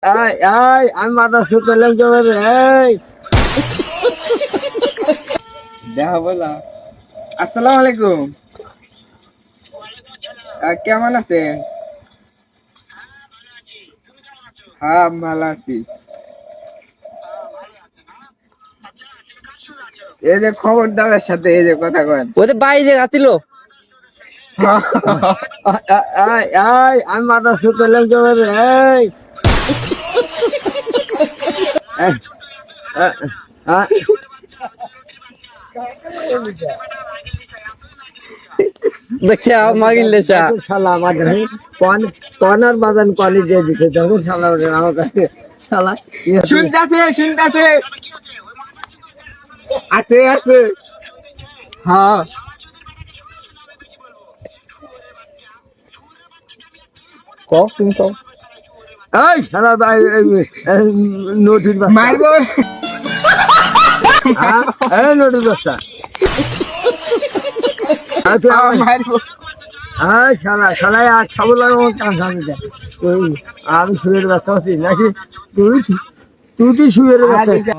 আমি মাথা শুতে লাগবে দেখা বলা। আসসালামু আলাইকুম, কেমন আছেন? হ্যাঁ ভালো আছি। এই যে খবরদারের সাথে এই যে কথা কন। ওদের বাইরে আসছিল। আমি মাথা শুতে লাগবে দেখছে মাগিলে শালা আমার কর্নার বাজান কলেজ দিয়ে দিতে যখন শালা ওঠে আমার কাছে শালা শুনতেছে শুনতেছে আছে আছে। হ্যাঁ তুমি কও এই শালা নোটির মারব নোটির বাচ্চা মারব। শালা শালা আর খাবো লাগবো কান সামনে দেয়। আমি শুয়ের বাচ্চা আছি নাকি? তুই তুই শুয়ের বাচ্চা।